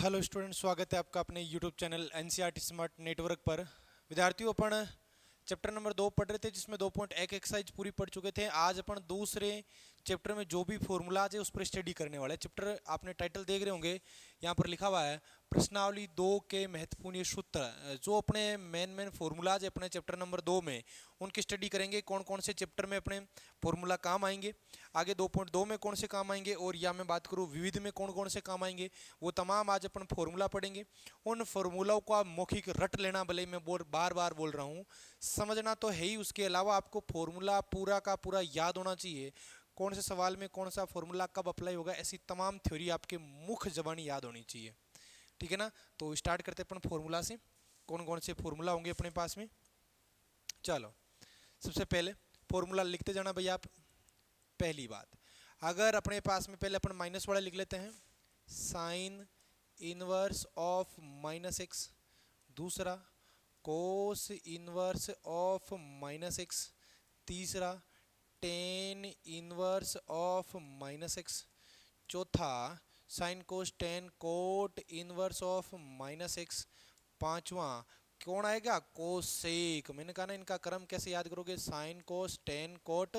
Hello student, स्वागत है आपका अपने YouTube channel NCERT smart network पर। विद्यार्थियों, अपन चैप्टर नंबर 2 पढ़ रहे थे, जिसमें 2.1 एक्सरसाइज पूरी पढ़ चुके थे। आज अपन दूसरे चैप्टर में जो भी फॉर्मूलाज है उस पर स्टडी करने वाले हैं। चैप्टर आपने टाइटल देख रहे होंगे, यहाँ पर लिखा हुआ है प्रश्नावली 2 के महत्वपूर्ण ये सूत्र। जो अपने मेन फॉर्मूलाज है अपने चैप्टर नंबर 2 में, उनकी स्टडी करेंगे। कौन कौन से चैप्टर में अपने फॉर्मूला काम आएंगे, आगे 2.2 में कौन से काम आएंगे, और या मैं बात करूँ विविध में कौन कौन से काम आएंगे, वो तमाम आज अपन फॉर्मूला पढ़ेंगे। उन फॉर्मूलाओं को आप मौखिक रट लेना, भले मैं बार बार बोल रहा हूँ, समझना तो है ही। उसके अलावा आपको फॉर्मूला पूरा का पूरा याद होना चाहिए। कौन से सवाल में कौन सा फॉर्मूला कब अप्लाई होगा, ऐसी तमाम थ्योरी आपके मुख्य जबानी याद होनी चाहिए। ठीक है ना। तो स्टार्ट करते हैं अपन फॉर्मूला से। कौन कौन से फॉर्मूला होंगे अपने पास में, चलो। सबसे पहले फॉर्मूला लिखते जाना भैया आप। पहली बात, अगर अपने पास में पहले अपन माइनस वाला लिख लेते हैं, sine inverse of minus x. दूसरा, cos inverse of minus x. तीसरा, tan inverse of minus x. चौथा, sine cos tan cot inverse of minus x. पांचवा कौन आएगा, कोसेक। मैंने कहा ना, इनका क्रम कैसे याद करोगे, sine cos tan cot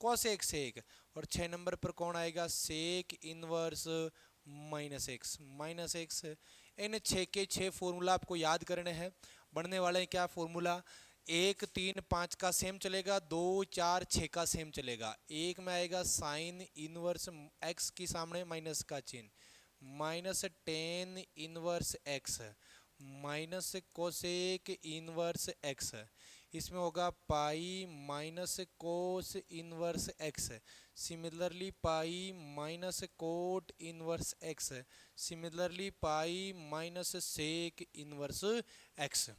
cosec sec. और 6 नंबर पर कौन आएगा, सेक इनवर्स माइनस एक्स। इन 6 के 6 फॉर्मूला आपको याद करने हैं। बनने वाले हैं क्या फॉर्मूला, 1 3 5 का सेम चलेगा, 2 4 6 का सेम चलेगा। एक में आएगा साइन इनवर्स एक्स के सामने माइनस का चिन्ह, minus tan inverse x, minus cosec inverse x. इसमें होगा pi minus cos inverse x. Similarly pi minus cot inverse x. Similarly pi minus sec inverse x.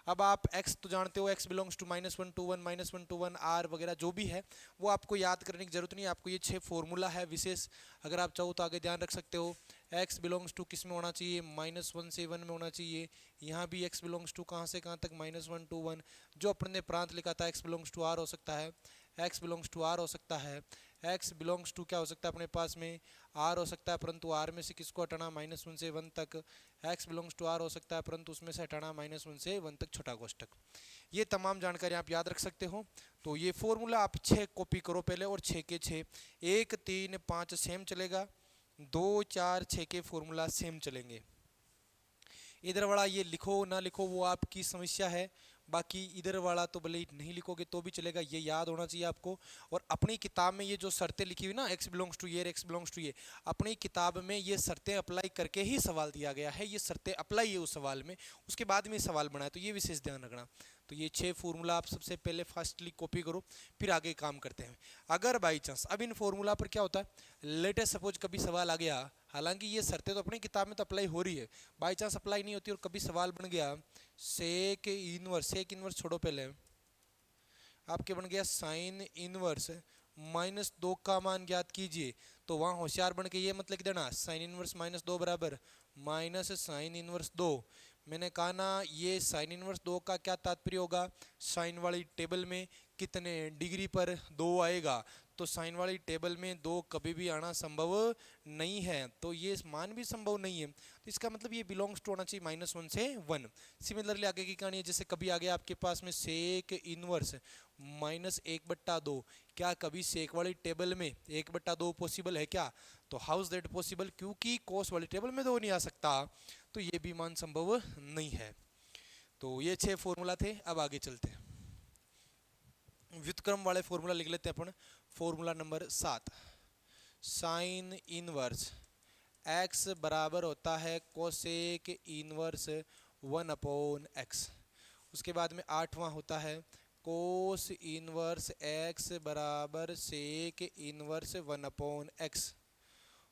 अब आप x तो जानते हो, x belongs to -1 to 1 -1 to 1 r वगैरह जो भी है वो आपको याद करने की जरूरत नहीं है। आपको ये 6 फॉर्मूला है विशेष, अगर आप चाहो तो आगे ध्यान रख सकते हो। x बिलोंग्स टू किस में होना चाहिए, -1 से 1 में होना चाहिए। यहाँ भी x बिलोंग्स टू कहाँ से कहाँ तक, -1 to 1। जो अपन ने प्रांत लिखा था x बिलोंग्स टू r हो सकता है, x बिलोंग्स टू r हो सकता है, x बिलोंग्स टू क्या हो सकता है अपने पास में, r हो सकता है, परंतु r में से किसको हटाना, -1 से 1 तक। x बिलोंग्स टू r हो सकता है, परंतु उसमें से हटाना -1 से 1 तक छोटा कोष्टक। ये तमाम जानकारी आप याद रख सकते हो। तो ये फॉर्मूला आप 6 कॉपी करो पहले, और 6 के 6, 1 3 5 सेम चलेगा, 2 4 6 के फॉर्मूला सेम चलेंगे। इधर वाला ये लिखो ना लिखो वो आपकी समस्या है, बाकी इधर वाला तो भले ही नहीं लिखोगे तो भी चलेगा, ये याद होना चाहिए आपको। और अपनी किताब में ये जो शर्तें लिखी हुई ना, x बिलोंग्स टू ये, x बिलोंग्स टू ये, अपनी किताब में ये शर्तें अप्लाई करके ही सवाल दिया गया है। ये शर्तें अप्लाई है उस सवाल में, उसके बाद में सवाल बना है, तो ये विशेष ध्यान रखना। तो ये 6 फॉर्मूला आप सबसे पहले फास्टली कॉपी करो, फिर आगे काम करते हैं। अगर बाई चांस अब इन फॉर्मूला पर क्या होता है, लेटेस्ट सपोज कभी सवाल आ गया, हालांकि ये शर्तें तो अपनी किताब में तो अप्लाई हो रही है, बाई चांस अप्लाई नहीं होती और कभी सवाल बन गया सेक इनवर्स छोड़ो, पहले आपके बन गया साइन इनवर्स -2 का मान ज्ञात कीजिए, तो वहां होशियार बन के ये मत लिख देना साइन इनवर्स -2 बराबर माइनस साइन इनवर्स 2। मैंने कहा ना, ये साइन इनवर्स 2 का क्या तात्पर्य होगा, साइन वाली टेबल में कितने डिग्री पर 2 आएगा, तो साइन वाली टेबल में 2 कभी भी आना संभव नहीं है, तो ये मान भी संभव नहीं है। तो इसका मतलब ये बिलोंग्स टू होना चाहिए -1 से 1। सिमिलरली आगे की कहानी है, जैसे कभी आ गया आपके पास में सेक इनवर्स -1/2, क्या कभी सेक वाली टेबल में 1/2 पॉसिबल है क्या, तो हाउ इज दैट पॉसिबल, क्योंकि कोस वाली टेबल में 2 नहीं आ सकता, तो ये भी मान संभव नहीं है। तो ये 6 फॉर्मूला थे। अब आगे चलते हैं, व्युत्क्रम वाले फॉर्मूला लिख लेते हैं अपन। Formula number 7, sine inverse x बराबर होता है कोसेक इनवर्स 1/x। उसके बाद में 8वां होता है कोस इनवर्स x बराबर सेक इनवर्स 1/x।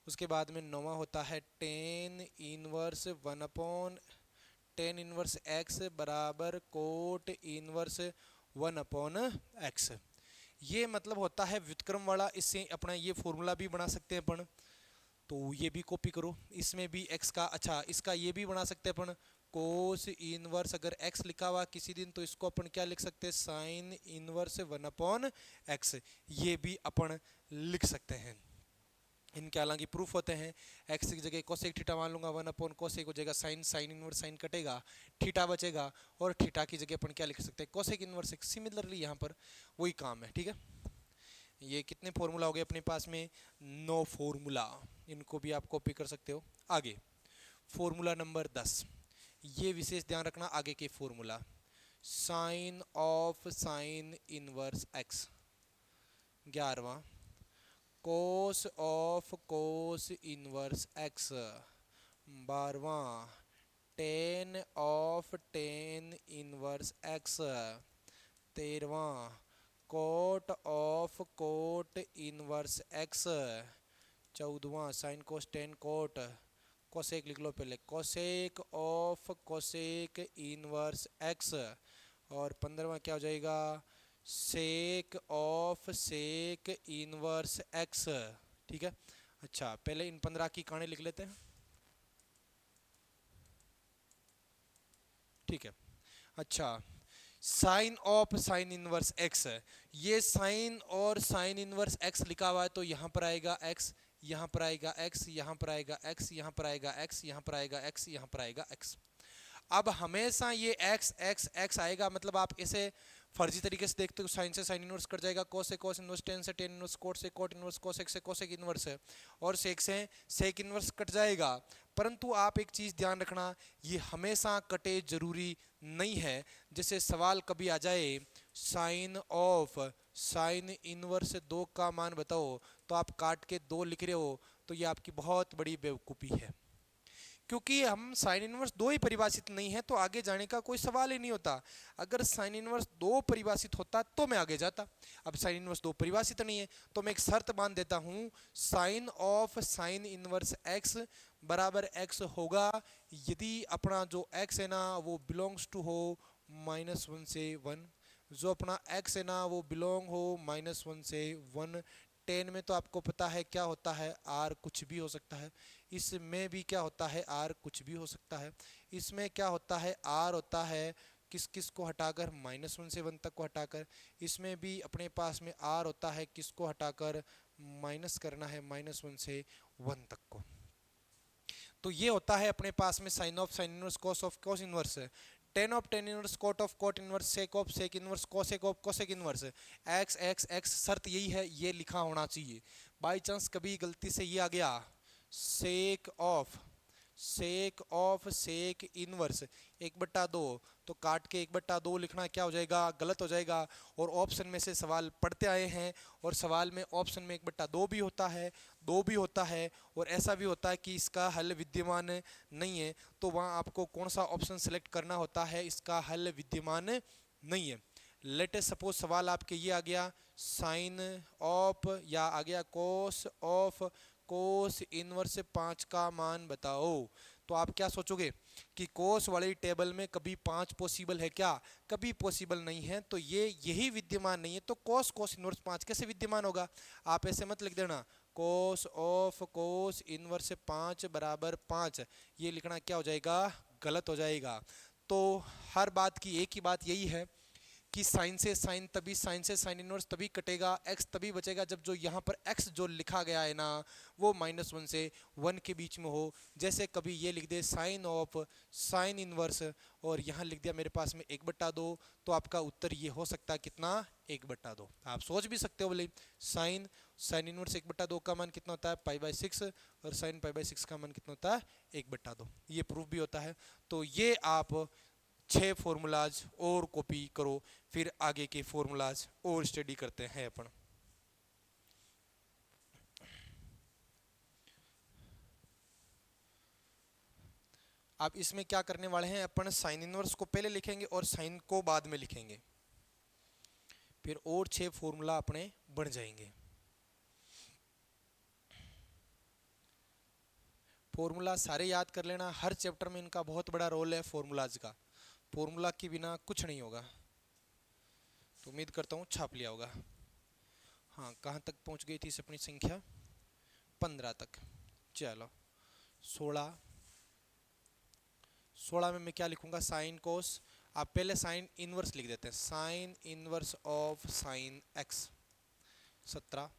उसके बाद में 9वां होता है tan inverse 1/tan inverse x बराबर कोट इनवर्स 1/x। ये मतलब होता है व्युत्क्रम वाला। इससे अपना ये फॉर्मूला भी बना सकते हैं अपन, तो ये भी कॉपी करो। इसमें भी x का, अच्छा इसका ये भी बना सकते हैं अपन, कोस इनवर्स, अगर x लिखा हुआ किसी दिन तो इसको अपन क्या लिख सकते हैं, साइन इनवर्स 1/x, ये भी अपन लिख सकते हैं। इनके हालांकि प्रूफ होते हैं। एक्स की जगह कोसेक थीटा मान लूंगा, 1/कोसेक हो जाएगा साइन, साइन इनवर्स साइन कटेगा, थीटा बचेगा, और थीटा की जगह अपन क्या लिख सकते हैं, कोसेक इनवर्स एक्स। सिमिलरली यहाँ पर वही काम है, ठीक है। ये कितने फॉर्मूला हो गए अपने पास में, 9 फॉर्मूला, इनको भी आप कॉपी कर सकते हो। आगे फॉर्मूला नंबर 10, ये विशेष ध्यान रखना आगे के formula, sine of sine inverse x, 11वां cos of cos inverse x, 12वां tan of tan inverse x, 13वां cot of cot inverse x, 14वां sine cos tan cot, cosec लिख लो पहले, cosec of cosec inverse x, और 15वां क्या हो जाएगा, sec of sec inverse x, ठीक है। अच्छा पहले इन 15 की कहानी लिख लेते हैं, ठीक है। अच्छा sine of sine inverse x, ये साइन और साइन इनवर्स एक्स लिखा हुआ है, तो यहाँ पर आएगा एक्स, यहाँ पर आएगा एक्स, यहाँ पर आएगा एक्स, यहाँ पर आएगा एक्स, यहाँ पर आएगा एक्स, यहाँ पर आएगा एक्स। अब हमेशा ये एक्स एक्स एक्स आएगा, मतलब आप इसे फर्जी तरीके से देखते हो, साइन से साइन इनवर्स कट जाएगा, कोस से कोस इनवर्स, टेन से टेन इनवर्स, कोट से कोट इनवर्स, कोसेक से कोसेक इनवर्स है, और सेक से सेक इनवर्स कट जाएगा। परंतु आप एक चीज ध्यान रखना, ये हमेशा कटे जरूरी नहीं है। जैसे सवाल कभी आ जाए, साइन ऑफ साइन इनवर्स 2 का मान बताओ, तो आप काट के 2 लिख रहे हो, तो ये आपकी बहुत बड़ी बेवकूफ़ी है, क्योंकि हम साइन इनवर्स 2 ही परिभाषित नहीं है, तो आगे जाने का कोई सवाल ही नहीं होता। अगर साइन इनवर्स 2 परिभाषित होता तो मैं आगे जाता, अब साइन इनवर्स 2 परिभाषित नहीं है, तो मैं एक शर्त मान देता हूं, sine of sine inverse x बराबर एक्स होगा यदि अपना जो एक्स है ना वो बिलोंग्स टू हो -1 से 1, जो अपना एक्स है ना वो बिलोंग हो -1 से 1। 10 में तो आपको पता है क्या होता है, आर कुछ भी हो सकता है, इसमें भी क्या होता है, आर कुछ भी हो सकता है, इसमें क्या होता है, आर होता है किस किस को हटाकर, -1 से 1 तक को हटाकर, इसमें भी अपने पास में आर होता है किसको हटाकर, माइनस करना है -1 से 1 तक को। तो ये होता है अपने पास में sine of sine inverse, cos of cos inverse, tan of tan inverse, cot of cot inverse, sec of sec inverse, cosec of cosec inverse, x x x. शर्त यही है, ये लिखा होना चाहिए। बाई चांस कभी गलती से ये आ गया, सेक ऑफ सेक इनवर्स 1/2, तो काट के 1/2 लिखना क्या हो जाएगा, गलत हो जाएगा। और ऑप्शन में से सवाल पढ़ते आए हैं, और सवाल में ऑप्शन में 1/2 भी होता है, 2 भी होता है, और ऐसा भी होता है कि इसका हल विद्यमान नहीं है, तो वहाँ आपको कौन सा ऑप्शन सेलेक्ट करना होता है, इसका हल विद्यमान नहीं है। लेटेस्ट सपोज सवाल आपके ये आ गया, साइन ऑफ या आ गया कोस ऑफ कोस इनवर्स 5 का मान बताओ, तो आप क्या सोचोगे कि कोस वाली टेबल में कभी 5 पॉसिबल है क्या, कभी पॉसिबल नहीं है, तो ये यही विद्यमान नहीं है, तो कोस कोस इनवर्स 5 कैसे विद्यमान होगा। आप ऐसे मत लिख देना कोस ऑफ कोस इनवर्स 5 बराबर 5, ये लिखना क्या हो जाएगा, गलत हो जाएगा। तो हर बात की एक ही बात यही है कि साइन से साइन तभी, साइन से साइन इनवर्स तभी कटेगा, एक्स तभी बचेगा जब जो यहाँ पर एक्स जो लिखा गया है ना वो -1 से 1 के बीच में हो। जैसे कभी ये लिख दे साइन ऑफ साइन इनवर्स, और यहाँ लिख दिया मेरे पास में 1/2, तो आपका उत्तर ये हो सकता है कितना, 1/2। आप सोच भी सकते हो बोले साइन साइन इनवर्स 1/2 का मान कितना होता है, π/6, और साइन π/6 का मान कितना होता है, 1/2। ये प्रूफ भी होता है। तो ये आप 6 फॉर्मूलाज और कॉपी करो, फिर आगे के फॉर्मूलाज और स्टडी करते हैं अपन। अब इसमें क्या करने वाले हैं अपन, साइन इनवर्स को पहले लिखेंगे और साइन को बाद में लिखेंगे, फिर और 6 फॉर्मूला अपने बन जाएंगे। फॉर्मूला सारे याद कर लेना, हर चैप्टर में इनका बहुत बड़ा रोल है फॉर्मूलाज का, फॉर्मूला के बिना कुछ नहीं होगा। तो उम्मीद करता हूँ छाप लिया होगा। हाँ कहाँ तक पहुँच गई थी इस अपनी संख्या, 15 तक। चलो 16 में मैं क्या लिखूंगा, साइन कोस, आप पहले साइन इनवर्स लिख देते हैं, sine inverse of sine x 17,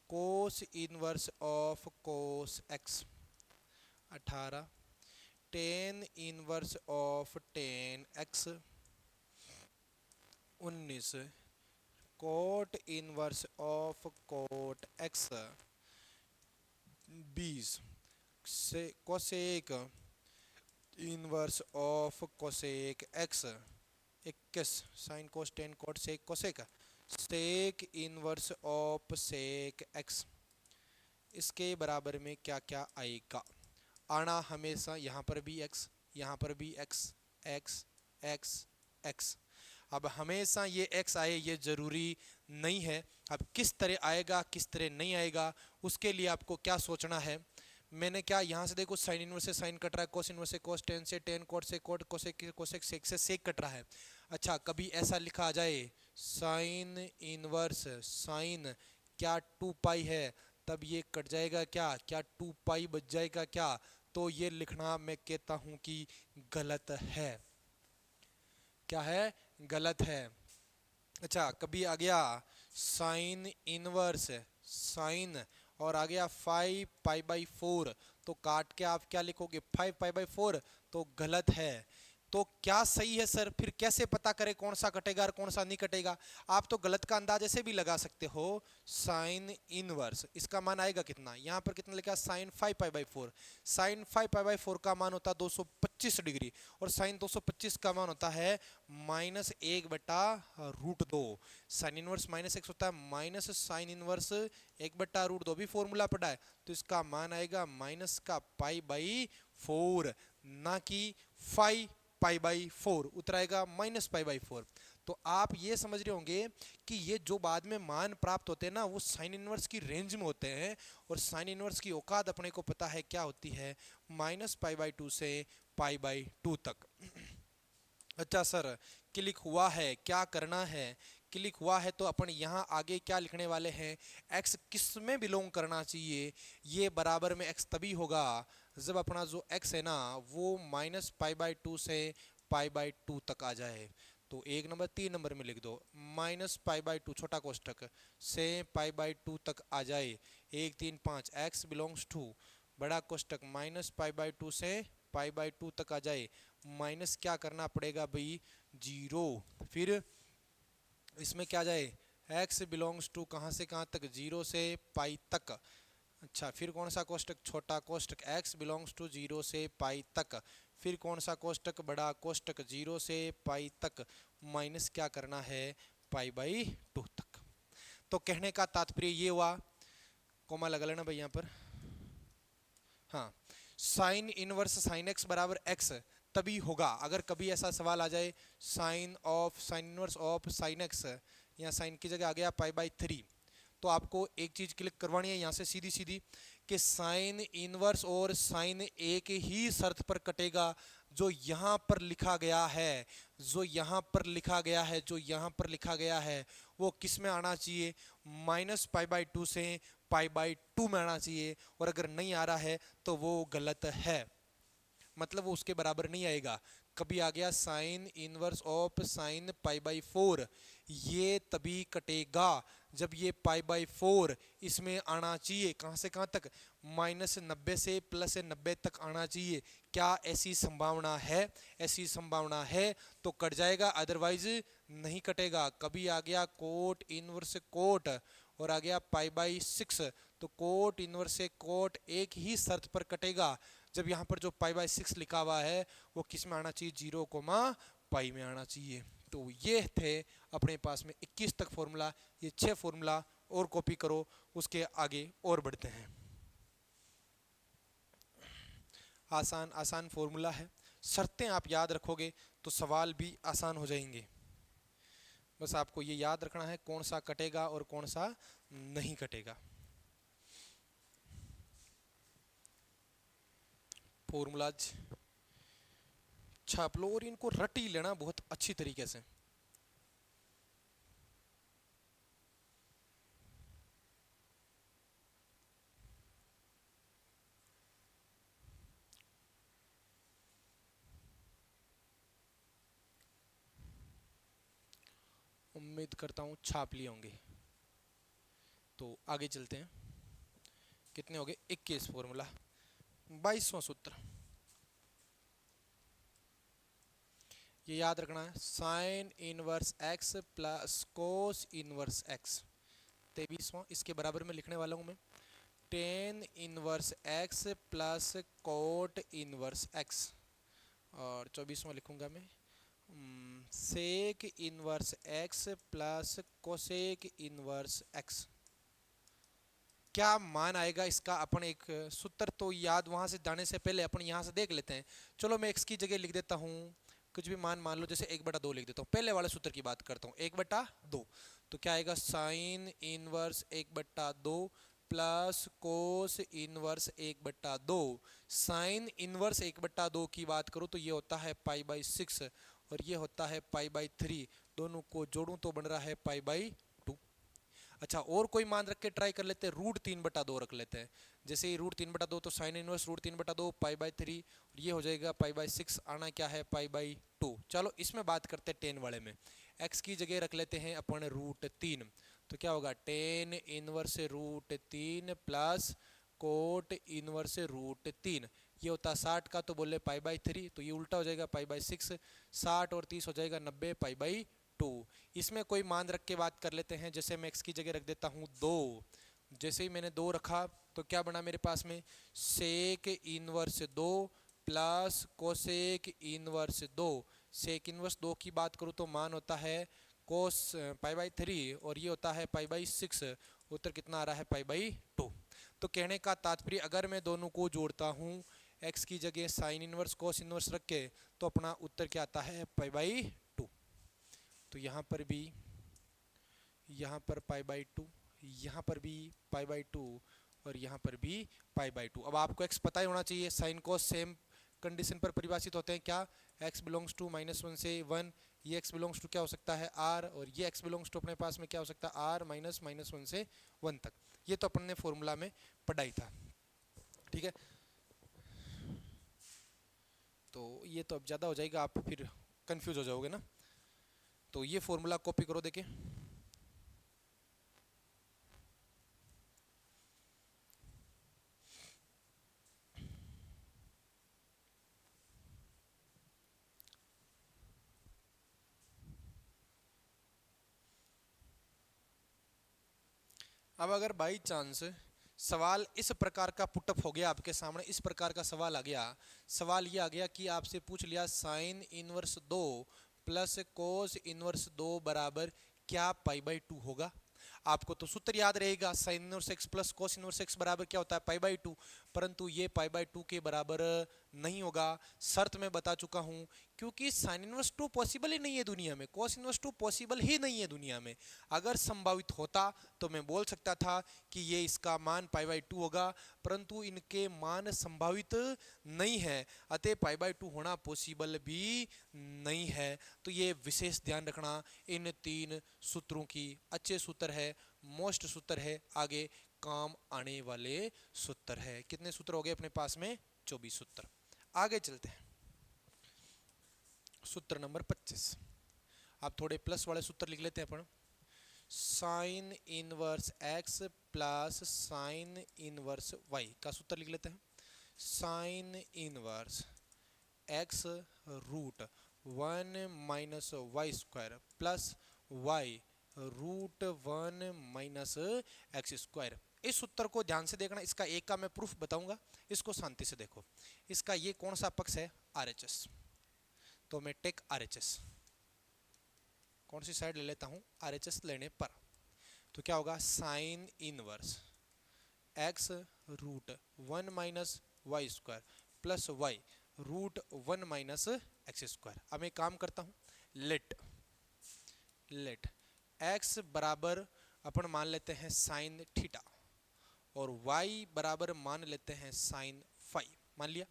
cos inverse of cos x 18, tan inverse of tan x 19, cot inverse of cot x 20, से cosec inverse of cosec x 21, sine cos tan cot sec cosec, sec inverse of sec x. इसके बराबर में क्या क्या आएगा? आना हमेशा यहाँ पर भी x, यहाँ पर भी x, x, x, x। अब हमेशा ये x आए ये जरूरी नहीं है। अब किस तरह आएगा किस तरह नहीं आएगा उसके लिए आपको क्या सोचना है। मैंने क्या यहाँ से देखो साइन इनवर्स से साइन कट रहा है, कोस इनवर्स से कोस, टेन से टेन, कोट से कोट, कोसेक कोसेक, सेक से सेक कट रहा है। अच्छा कभी ऐसा लिखा आ जाए साइन इनवर्स साइन क्या 2 पाई है, तब ये कट जाएगा क्या, क्या 2 पाई बच जाएगा क्या, तो ये लिखना मैं कहता हूं कि गलत है। क्या है? गलत है। अच्छा कभी आ गया साइन इनवर्स साइन और आ गया 5 पाई बाई 4, तो काट के आप क्या लिखोगे 5 पाई बाई 4, तो गलत है। तो क्या सही है सर, फिर कैसे पता करें कौन सा कटेगा और कौन सा नहीं कटेगा? आप तो गलत का अंदाज ऐसे भी लगा सकते हो। साइन इनवर्स इसका मान आएगा कितना, यहाँ पर कितना लिखा sine 5 pi by 4, sine 5 pi by 4 का मान होता है 225 डिग्री और साइन 225 का मान होता है minus 1/√2। Sine inverse minus x होता है माइनस साइन इनवर्स 1/√2, भी फॉर्मूला पढ़ा है। तो इसका मान आएगा माइनस का पाई बाई 4, ना कि 5 पाई बाई 4, उत्तर आएगा माइनस पाई बाई 4। तो आप ये समझ रहे होंगे कि ये जो बाद में मान प्राप्त होते हैं ना वो साइन इनवर्स की रेंज में होते हैं, और साइन इनवर्स की औकात अपने को पता है क्या होती है, माइनस पाई बाई 2 से पाई बाई 2 तक। अच्छा सर क्लिक हुआ है, क्या करना है? क्लिक हुआ है तो अपन यहाँ आगे क्या लिखने वाले हैं, x किस में बिलोंग करना चाहिए, ये बराबर में x तभी होगा जब अपना जो x है ना वो माइनस पाई बाई 2 से पाई बाई 2 तक आ जाए। तो 1 नंबर 3 नंबर में लिख दो माइनस पाई बाई 2 छोटा कोष्टक से पाई बाई 2 तक आ जाए, 1 3 5 x बिलोंग्स टू बड़ा कोष्टक माइनस पाई बाई 2 से पाई बाई 2 तक आ जाए, माइनस क्या करना पड़ेगा भाई 0, फिर इसमें क्या जाए x बिलोंग्स टू कहाँ से कहाँ तक 0 से पाई तक। अच्छा फिर कौन सा कोष्टक, छोटा कोष्टक x बिलोंग्स टू 0 से पाई तक, फिर कौन सा कोष्टक, बड़ा कोष्टक 0 से पाई तक, माइनस क्या करना है पाई बाई 2 तक। तो कहने का तात्पर्य ये हुआ, कोमा लगा लेना भाई यहाँ पर, हाँ साइन इनवर्स साइन एक्स बराबर एक्स तभी होगा अगर कभी ऐसा सवाल आ जाए sine of sine inverse of sine x, या साइन की जगह आ गया पाई बाई 3, तो आपको एक चीज क्लिक करवानी है यहाँ से सीधी सीधी कि साइन इनवर्स और साइन एक ही शर्त पर कटेगा जो यहाँ पर लिखा गया है, जो यहाँ पर लिखा गया है, जो यहाँ पर लिखा गया है वो किस में आना चाहिए, माइनस पाई बाई 2 से पाई बाई 2 में आना चाहिए, और अगर नहीं आ रहा है तो वो गलत है, मतलब वो उसके बराबर नहीं आएगा। कभी आ गया sign inverse of sine pi by 4, ये तभी कटेगा जब ये पाई बाई 4 इसमें आना चाहिए, कहां से कहां तक, माइनस 90 से प्लस 90 तक आना चाहिए। क्या ऐसी संभावना है? ऐसी संभावना है तो कट जाएगा, अदरवाइज नहीं कटेगा। कभी आ गया कोट इनवर्स कोट और आ गया पाई बाई 6, तो कोट इनवर्स से कोट एक ही शर्त पर कटेगा जब यहाँ पर जो पाई बाई 6 लिखा हुआ है वो किस में आना चाहिए, 0 कोमा पाई में आना चाहिए। तो ये थे अपने पास में 21 तक फॉर्मूला, ये 6 फॉर्मूला और कॉपी करो, उसके आगे और बढ़ते हैं। आसान आसान फॉर्मूला है, शर्तें आप याद रखोगे तो सवाल भी आसान हो जाएंगे। बस आपको ये याद रखना है कौन सा कटेगा और कौन सा नहीं कटेगा। फॉर्मूलाज छाप लो और इनको रट ही लेना बहुत अच्छी तरीके से। उम्मीद करता हूँ छाप लिए होंगे। तो आगे चलते हैं। कितने हो गए? 21 फॉर्मूला। 22वां सूत्र ये याद रखना है, sine inverse x plus cos inverse x. 23वां इसके बराबर में लिखने वाला हूं मैं, tan inverse x plus cot inverse x. और 24वां लिखूंगा मैं, sec inverse x plus cosec inverse x. क्या मान आएगा इसका? अपन एक सूत्र तो याद वहां से जाने से पहले अपन यहां से देख लेते हैं। चलो मैं एक्स की जगह लिख देता हूं कुछ भी मान, मान लो जैसे 1/2 लिख देता हूं। पहले वाले सूत्र की बात करता हूं, 1/2। तो क्या आएगा? Sine inverse 1/2 plus cos inverse 1/2। Sine inverse 1/2 की बात करूं तो ये होता है π/6 और ये होता है π/3। दोनों को जोड़ूं तो बन रहा है π/2। अच्छा, और कोई मान रख के ट्राई कर लेते हैं, √3/2 रख लेते हैं। जैसे ही √3/2 तो साइन इनवर्स √3/2 π/3 और ये हो जाएगा π/6। आना क्या है? π/2। चलो इसमें बात करते हैं टेन वाले में। x की जगह रख लेते हैं अपन √3। तो क्या होगा? Tan inverse √3 plus cot inverse √3। ये होता 60 का, तो बोले π/3, तो ये उल्टा हो जाएगा π/6। 60 और 30 हो जाएगा 90 π/2। इसमें कोई मान रख के बात कर लेते हैं। जैसे मैं x की जगह रख देता हूँ 2। जैसे ही मैंने 2 रखा तो क्या बना मेरे पास में? Sec inverse 2 plus cosec inverse 2। Sec inverse 2 की बात करूँ तो मान होता है कोस π/3 और ये होता है π/6। उत्तर कितना आ रहा है? π/2। तो कहने का तात्पर्य, अगर मैं दोनों को जोड़ता हूँ x की जगह साइन इनवर्स कोस इनवर्स रख के, तो अपना उत्तर क्या आता है? π/2। तो यहाँ पर भी, यहाँ पर π/2, यहाँ पर भी π/2 और यहाँ पर भी π/2। अब आपको x पता ही होना चाहिए। साइन कोस सेम कंडीशन पर परिभाषित होते हैं क्या? x बिलोंग्स टू -1 से 1। ये x बिलोंग्स टू क्या हो सकता है? r। और ये x बिलोंग्स टू अपने पास में क्या हो सकता है? r माइनस -1 से 1 तक। ये तो अपन ने फॉर्मूला में पढ़ा ही था, ठीक है। तो ये तो अब ज़्यादा हो जाएगा, आप फिर कंफ्यूज हो जाओगे ना। तो ये फॉर्मूला कॉपी करो, देखिए। अब अगर बाई चांस सवाल इस प्रकार का पुटअप हो गया आपके सामने, इस प्रकार का सवाल आ गया। सवाल ये आ गया कि आपसे पूछ लिया sine inverse 2 plus cos inverse 2 बराबर क्या π/2 होगा। आपको तो सूत्र याद रहेगा, sign inverse x plus cos inverse x बराबर क्या होता है? π/2। परंतु ये π/2 के बराबर नहीं होगा। शर्त मैं बता चुका हूं, क्योंकि साइन इनवर्स 2 पॉसिबल ही नहीं है दुनिया में, कोस इनवर्स 2 पॉसिबल ही नहीं है दुनिया में। अगर संभावित होता तो मैं बोल सकता था कि ये इसका मान π/2 होगा, परंतु इनके मान संभावित नहीं है, अतः π/2 होना पॉसिबल भी नहीं है। तो ये विशेष ध्यान रखना इन 3 सूत्रों की। अच्छे सूत्र है, मोस्ट सूत्र है, आगे काम आने वाले सूत्र है। कितने सूत्र हो गए अपने पास में? 24 सूत्र। आगे चलते हैं, सूत्र नंबर 25। आप थोड़े प्लस वाले सूत्र लिख लेते हैं अपन। Sine inverse x plus sine inverse y का सूत्र लिख लेते हैं। Sine inverse x √1 minus y square plus y √1 minus x square. इस सूत्र को ध्यान से देखना, इसका एक का मैं प्रूफ बताऊंगा, इसको शांति से देखो। इसका ये कौन सा पक्ष है? RHS। तो मैं टेक RHS, कौन सी साइड ले लेता हूं? RHS लेने पर। तो क्या होगा? Sine inverse x √1 minus y square plus y √1 minus x square. अब मैं काम करता हूं, लेट x बराबर अपन मान लेते हैं साइन थीटा और y बराबर मान लेते हैं साइन फाई। मान लिया।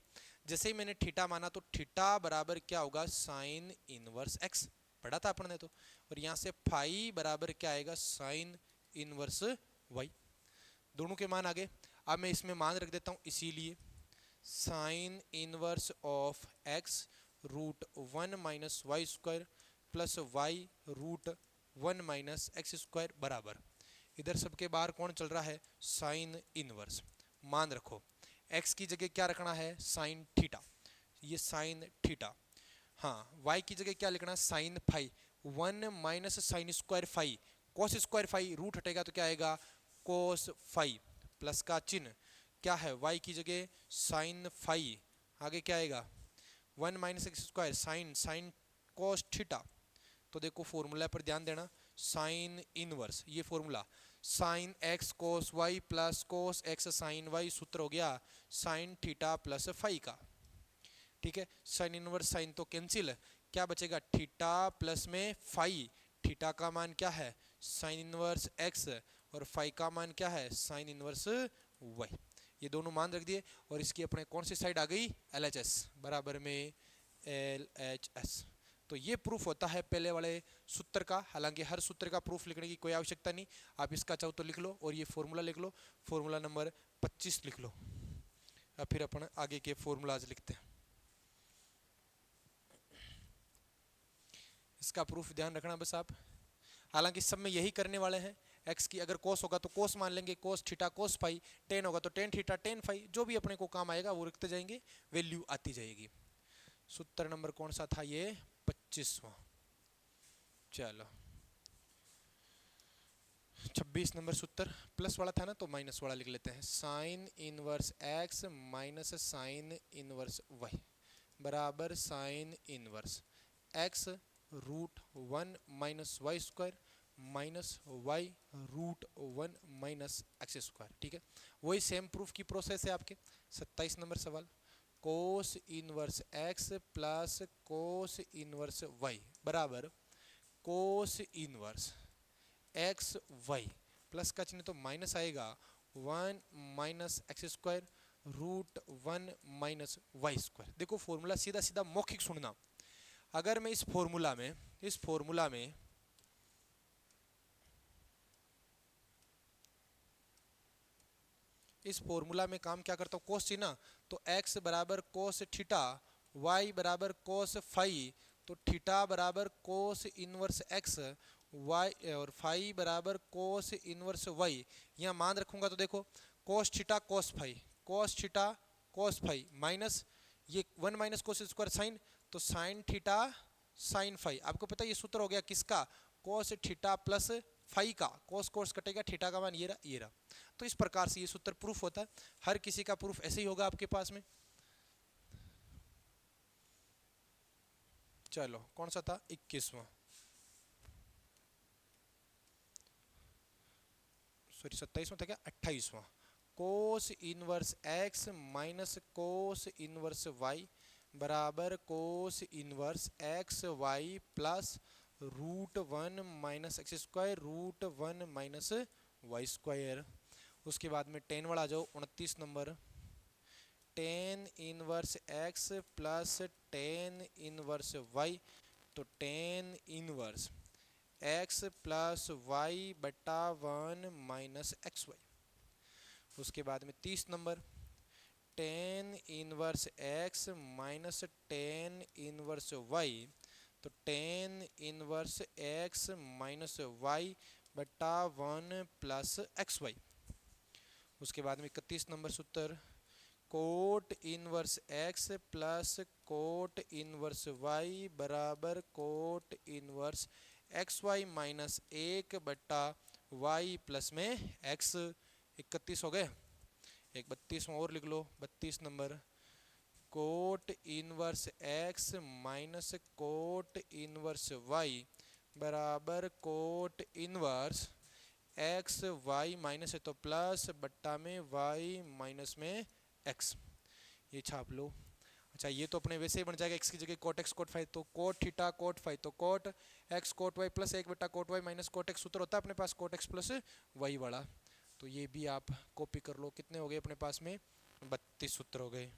जैसे ही मैंने थीटा माना तो थीटा बराबर क्या होगा? साइन इनवर्स x, पढ़ा था अपन ने तो। और यहां से फाई बराबर क्या आएगा? Sign inverse y। दोनों के मान आ गए। अब मैं इसमें मान रख देता हूं, इसीलिए sine inverse of x √1 minus y square plus y √1 minus x square बराबर, इधर सबके बाहर कौन चल रहा है, साइन इनवर्स। मान रखो x की जगह क्या रखना है, साइन थीटा, ये साइन थीटा। हाँ, y की जगह क्या लिखना है, sine phi. 1 minus sine square phi, cos square phi, root हटेगा तो क्या आएगा, कोस फाई, प्लस का चिन्ह क्या है, y की जगह साइन फाई, आगे क्या आएगा 1 minus x square sine, sine cos theta. तो देखो फॉर्मूला पर ध्यान देना, साइन इनवर्स, ये formula sine x cos y plus cos x sine y, सूत्र हो गया साइन थीटा प्लस फाई का। ठीक है, साइन इनवर्स साइन तो कैंसिल है, क्या बचेगा, थीटा प्लस में फाई, थीटा का मान क्या है, साइन इनवर्स एक्स, और फाई का मान क्या है, साइन इनवर्स वाई। ये दोनों मान रख दिए, और इसकी अपने कौन सी साइड आ गई, एल एच एस बराबर में एल एच एस। तो ये प्रूफ होता है पहले वाले सूत्र का। हालांकि हर सूत्र का प्रूफ लिखने की कोई आवश्यकता नहीं, आप इसका चाहो तो लिख लो, और ये फॉर्मूला लिख लो, फॉर्मूला नंबर 25 लिख लो। अब फिर अपन आगे के फॉर्मूलाज लिखते हैं। इसका प्रूफ ध्यान रखना बस आप। हालांकि सब में यही करने वाले हैं, एक्स की अगर कोस होगा तो कोस मान लेंगे, cos theta cos phi, tan होगा तो टेन थीटा टेन फाई, जो भी अपने को काम आएगा वो लिखते जाएंगे, वैल्यू आती जाएगी। सूत्र नंबर कौन सा था ये, 25वां। चलो 26 नंबर सूत्र, प्लस वाला था ना तो माइनस वाला लिख लेते हैं। Sine inverse x minus sine inverse y बराबर sine inverse x root 1 minus y square minus y root 1 minus x square. ठीक है, वही सेम प्रूफ की प्रोसेस है आपके। 27 नंबर सवाल, cos inverse x plus cos inverse y बराबर cos inverse x y, plus का चिन्ह तो माइनस आएगा, 1 minus x square root 1 minus y square. देखो फॉर्मूला सीधा सीधा मौखिक सुनना। अगर मैं इस फॉर्मूला में इस फॉर्मूला में काम क्या करता हूँ, कोस चिन्ह, तो x बराबर कोस थीटा, y बराबर कोस फाई, तो थीटा बराबर कोस इनवर्स x, y और फाई बराबर कोस इनवर्स y। यहाँ मान रखूंगा तो देखो cos theta cos phi, cos theta cos phi minus ये 1 माइनस कोस स्क्वायर साइन, तो साइन थीटा साइन फाई। आपको पता है ये सूत्र हो गया किसका, कोस थीटा प्लस फाई का, कोस कोस कटेगा, थीटा का मान ये रहा ये रहा। तो इस प्रकार से ये सूत्र प्रूफ होता है। हर किसी का प्रूफ ऐसे ही होगा आपके पास में। चलो कौन सा था, 21वां, सॉरी 27वां था क्या, 28वां। Cos inverse x minus cos inverse y बराबर cos inverse x y plus root 1 minus x square root 1 minus y square. उसके बाद में टेन वाला आ जाओ, 29 number, tan inverse x plus tan inverse y, तो tan inverse x plus y बटा 1 minus x y. उसके बाद में 30 number, tan inverse x minus tan inverse y, तो tan inverse x minus Y बटा 1 प्लस एक्स वाई। उसके बाद में 31 नंबर सूत्र, cot inverse x plus cot inverse y बराबर cot inverse x y minus 1 बटा वाई प्लस में x. 31 हो गए, एक 32वां और लिख लो, 32 number, cot inverse x minus cot inverse y बराबर cot inverse x y minus है तो प्लस बट्टा में वाई माइनस में एक्स, ये छाप लो। अच्छा ये तो अपने वैसे ही बन जाएगा, एक्स की जगह कोट एक्स कोट फाई, तो कोट थीटा कोट फाई, तो cot x cot y plus 1 बट्टा cot y minus cot x, सूत्र होता है अपने पास कोट एक्स प्लस वाई वाला। तो ये भी आप कॉपी कर लो। कितने हो गए अपने पास में, 32 सूत्र हो गए।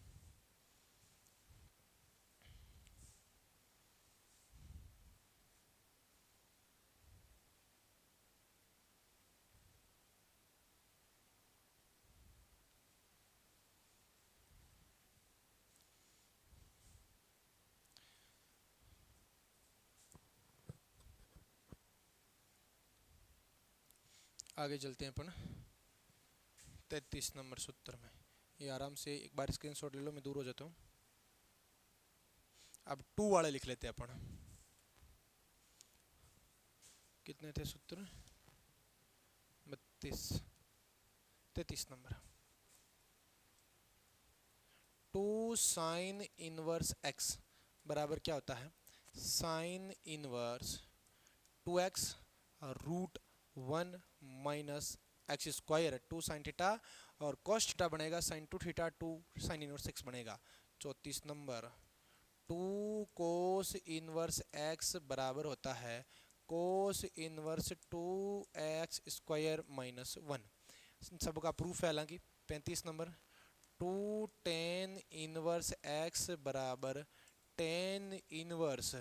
आगे चलते हैं अपन 33 नंबर सूत्र में। ये आराम से एक बार स्क्रीनशॉट ले लो, मैं दूर हो जाता हूँ। अब 2 वाले लिख लेते हैं अपन। कितने थे सूत्र? 33 नंबर। 2 साइन इनवर्स एक्स बराबर क्या होता है? Sine inverse 2x root 1 minus x square 2 sine theta, और कॉस थीटा बनेगा sine 2 theta 2 sine inverse x बनेगा। 34 नंबर। 2 कोस इनवर्स एक्स बराबर होता है cos inverse 2x square minus 1। सबका प्रूफ है हालांकि। 35 नंबर। 2 टेन इनवर्स एक्स बराबर टेन इनवर्स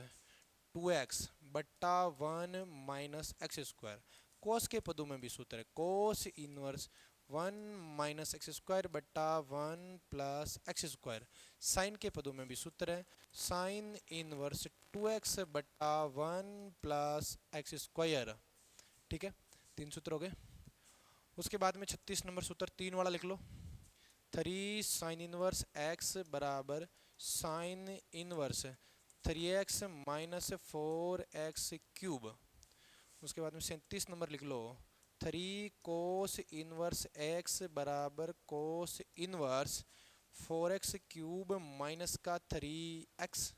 2x बट्टा 1 माइनस एक्स स्क्वायर। कोस के पदों में भी सूत्र है, cos inverse 1 minus x square बट्टा 1 प्लस एक्स स्क्वायर। साइन के पदों में भी सूत्र है, साइन इनवर्स 2x बट्टा 1 प्लस एक्स स्क्वायर। ठीक है, 3 सूत्र हो गए। उसके बाद में 36 नंबर सूत्र 3 वाला लिख लो। 3 साइन इनवर्स x बराबर sine inverse 3x minus 4x cube. उसके बाद में 37 नंबर लिख लो। 3 कोस इनवर्स x बराबर cos inverse 4x cube minus का 3x।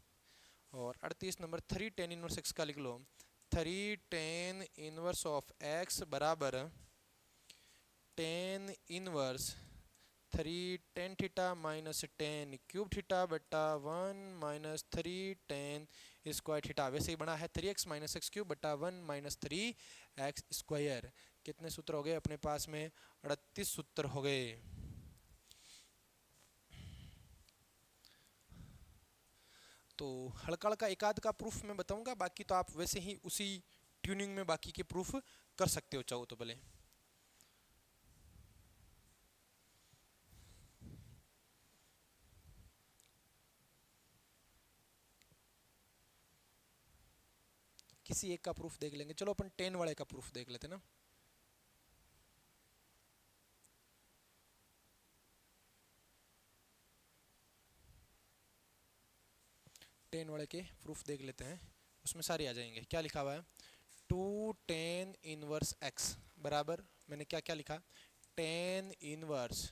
और 38 नंबर 3 टेन इनवर्स x का लिख लो। 3 टेन इनवर्स ऑफ x बराबर tan inverse 3 tan theta minus ten cube theta बट्टा 1 माइनस 3 टेन स्क्वायर थीटा। वैसे ही बना है 3x माइनस एक्स क्यूब बट्टा 1 माइनस 3x स्क्वायर। कितने सूत्र हो गए अपने पास में? 38 सूत्र हो गए। तो हल्का हल्का एक आध का प्रूफ मैं बताऊंगा, बाकी तो आप वैसे ही उसी ट्यूनिंग में बाकी के प्रूफ कर सकते हो चाहो तो भले। किसी एक का प्रूफ देख लेंगे। चलो अपन 10 वाले का प्रूफ देख लेते ना। टेन वाले के प्रूफ देख लेते हैं, उसमें सारे आ जाएंगे। क्या लिखा हुआ है? 2 टेन इनवर्स x बराबर, मैंने क्या क्या लिखा? टेन इनवर्स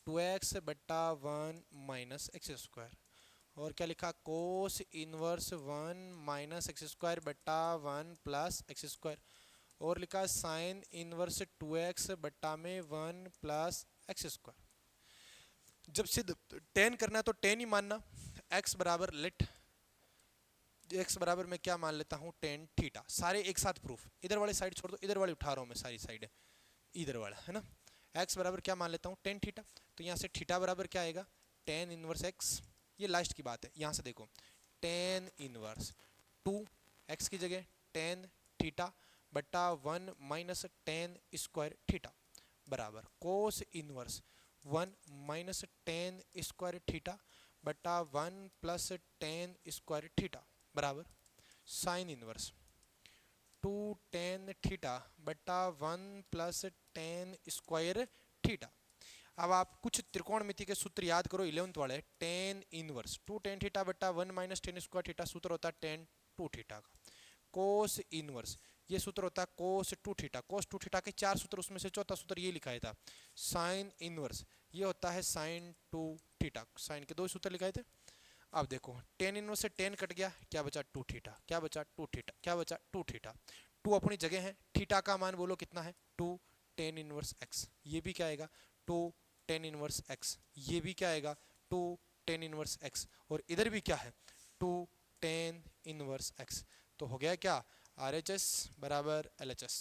2x बट्टा 1 माइनस एक्स स्क्वायर। और क्या लिखा? Cos inverse 1 minus x square बट्टा 1 प्लस एक्स स्क्वायर। और लिखा साइन इनवर्स 2x बट्टा में 1 प्लस एक्स स्क्वायर। जब सिद्ध टेन करना है तो टेन ही मानना। x बराबर लेट x बराबर मैं क्या मान लेता हूँ? Tan theta. सारे एक साथ प्रूफ, इधर वाली साइड छोड़ दो, इधर वाली उठा रहा हूँ मैं, सारी साइड इधर वाला है ना। x बराबर क्या मान लेता हूँ? Tan theta. तो यहाँ से थीटा बराबर क्या आएगा? Tan inverse x। ये लास्ट की बात है, यहाँ से देखो टेन इनवर्स 2 x की जगह टेन थीटा बट्टा 1 माइनस टेन स्क्वायर थीटा बराबर cos inverse 1 minus ten square theta बट्टा 1 प्लस टेन स्क्वायर थीटा बराबर साइन इनवर्स 2 टेन थीटा बट्टा 1 प्लस टेन स्क्वायर थीटा। अब आप कुछ त्रिकोणमिति के सूत्र याद करो 11th वाले। टेन इनवर्स 2 टेन थीटा बट्टा 1 माइनस टेन स्क्वायर थीटा सूत्र होता है टेन 2 थीटा का। कोस इनवर्स ये सूत्र होता है कोस 2 थीटा। कोस 2 थीटा के 4 सूत्र, उसमें से चौथा सूत्र ये लिखाया था। साइन इनवर्स ये होता है साइन 2 थीटा। साइन के 2 सूत्र लिखाए थे। अब देखो टेन इनवर्स से टेन कट गया, क्या बचा? 2 थीटा। क्या बचा? 2 थीटा। क्या बचा? 2 थीटा। 2 अपनी जगह है। थीटा का मान बोलो कितना है? 2 टेन इनवर्स एक्स। ये भी क्या आएगा? 2 टेन इनवर्स एक्स। ये भी क्या आएगा? 2 टेन इनवर्स एक्स। और इधर भी क्या है? 2 टेन इनवर्स एक्स। तो हो गया क्या? RHS बराबर LHS।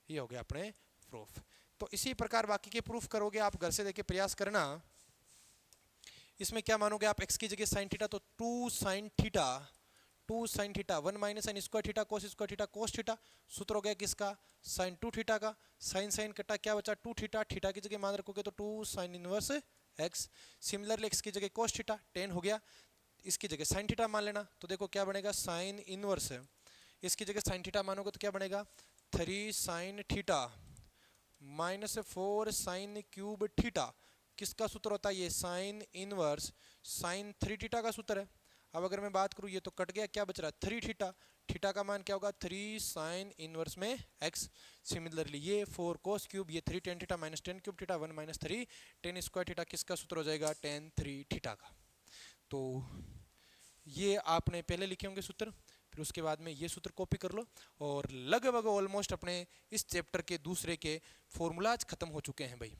ये हो गया अपने प्रूफ। तो इसी प्रकार बाकी के प्रूफ करोगे आप, घर से देके प्रयास करना। इसमें क्या मानोगे आप? x की जगह साइन थीटा, तो 2 sine theta 2 sine theta 1 minus sine square theta cos square theta cos theta. सूत्र हो गया किसका? साइन 2 थीटा का। साइन साइन कटा, क्या बचा? 2 थीटा। थीटा की जगह मान रखोगे तो 2 sine inverse x। Similarly x की जगह कोस थीटा 10 हो गया, इसकी जगह साइन थीटा मान लेना। तो देखो क्या बनेगा? Sine inverse. इसकी जगह साइन थीटा मानोगे तो क्या बनेगा? 3 sine theta -4 sine cube theta किसका सूत्र होता है? ये साइन इनवर्स साइन 3 थीटा का सूत्र है। अब अगर मैं बात करूँ, ये तो कट गया, क्या बच रहा है? 3 थीटा। थीटा का मान क्या होगा? 3 साइन इनवर्स में x। सिमिलरली ये 4 कोस क्यूब, ये 3 tan theta minus ten cube theta 1 minus 3 ten square theta किसका सूत्र हो जाएगा? टेन 3 थीटा का। तो ये आपने पहले लिखे होंगे सूत्र, फिर उसके बाद में ये सूत्र कॉपी कर लो, और लगभग ऑलमोस्ट अपने इस चैप्टर के दूसरे के फॉर्मूलाज खत्म हो चुके हैं भाई।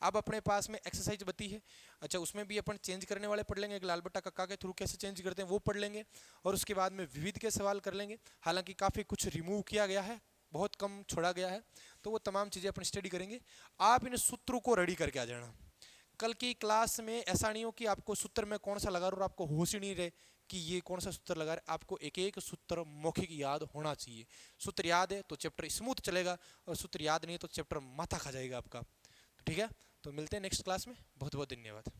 अब अपने पास में एक्सरसाइज बची है। अच्छा, उसमें भी अपन चेंज करने वाले पढ़ लेंगे, एक लाल बट्टा कक्का के थ्रू कैसे चेंज करते हैं वो पढ़ लेंगे, और उसके बाद में विविध के सवाल कर लेंगे। हालांकि काफ़ी कुछ रिमूव किया गया है, बहुत कम छोड़ा गया है, तो वो तमाम चीज़ें अपन स्टडी करेंगे। आप इन सूत्रों को रेडी करके आ जाना। कल की क्लास में ऐसा नहीं हो कि आपको सूत्र में कौन सा लगा रहा और आपको होश ही नहीं रहे कि ये कौन सा सूत्र लगा रहे। आपको एक एक सूत्र मौखिक याद होना चाहिए। सूत्र याद है तो चैप्टर स्मूथ चलेगा, और सूत्र याद नहीं है तो चैप्टर माथा खा जाएगा आपका। तो ठीक है, तो मिलते हैं नेक्स्ट क्लास में। बहुत बहुत धन्यवाद।